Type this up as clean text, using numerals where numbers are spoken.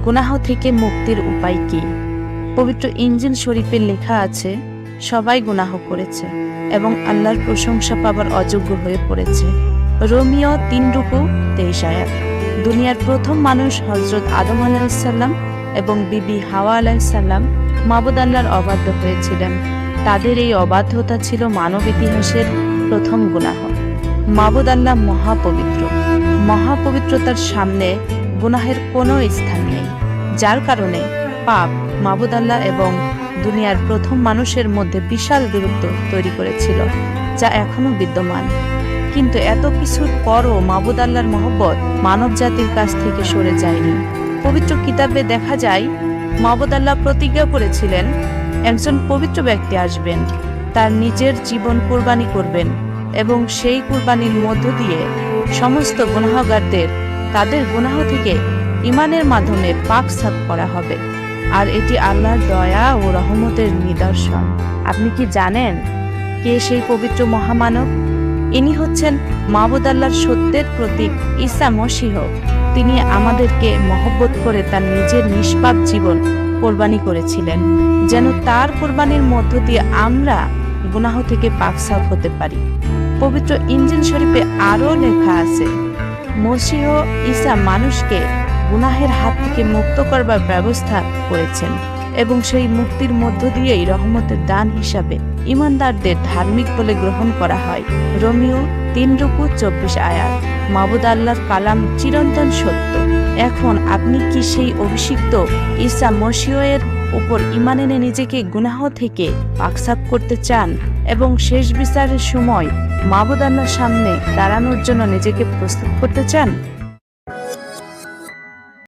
গুনাহ থেকে মুক্তির উপায় কি? পবিত্র ইনজিল শরীফে লেখা আছে, সবাই গুনাহ করেছে এবং আল্লাহর প্রশংসা পাবার অযোগ্য হয়ে পড়েছে। রোমিও 3:23 আয়াত। দুনিয়ার প্রথম মানুষ হযরত আদম আলাইহিসসালাম এবং বিবি হাওয়া আলাইহিসসালাম মাবুদ আল্লাহর অবাধ্য হয়েছিলেন। তাদের এই অবাধ্যতা ছিল মানব ইতিহাসের প্রথম গুনাহ। মাবুদ আল্লাহ মহাপবিত্র। মহাপবিত্রতার সামনে গুনাহের কোনো স্থান নেই, যার কারণে পাপ মাবুদ আল্লাহ এবং দুনিয়ার প্রথম মানুষের মধ্যে বিশাল দূরত্ব তৈরি করেছিল, যা এখনো বিদ্যমান। কিন্তু এত কিছুর পরও মাবুদ আল্লাহর মহব্বত মানব জাতির কাছ থেকে সরে যায়নি। পবিত্র কিতাবে দেখা যায়, মাবুদ আল্লাহ প্রতিজ্ঞা করেছিলেন, একজন পবিত্র ব্যক্তি আসবেন, তার নিজের জীবন কুরবানি করবেন এবং সেই কুরবানির মধ্য দিয়ে সমস্ত গুনাহগারদের তাদের গুনাহ থেকে ঈমানের মাধ্যমে পাক সাফ করা হবে। আর এটি আল্লাহর দয়া ও রহমতের নিদর্শন। আপনি কি জানেন কে সেই পবিত্র মহামানব? ইনি হচ্ছেন মাবুদ আল্লাহর সত্যের প্রতীক ঈসা মসীহ। তিনি আমাদেরকে মহব্বত করে তার নিজের নিষ্পাপ জীবন কোরবানি করেছিলেন, যেন তার কোরবানির মধ্য দিয়ে আমরা গুনাহ থেকে পাক সাফ হতে পারি। পবিত্র ইনজিল শরীফে আরও লেখা আছে, মসীহ ঈসা মানুষকে গুনাহের হাত থেকে মুক্ত করবার ব্যবস্থা করেছেন এবং সেই মুক্তির মধ্য দিয়েই রহমতের দান হিসাবে ঈমানদারদের ধার্মিক বলে গ্রহণ করা হয়। রোমিও 3:24 আয়াত। মাবুদ আল্লাহর কালাম চিরন্তন সত্য। এখন আপনি কি সেই অভিষিক্ত ঈসা মসীহের উপর ঈমান এনে নিজেকে গুনাহ থেকে পাক সাফ করতে চান এবং শেষ বিচারের সময় মাবুদ আল্লাহর সামনে দাঁড়ানোর জন্য নিজেকে প্রস্তুত করতে চান?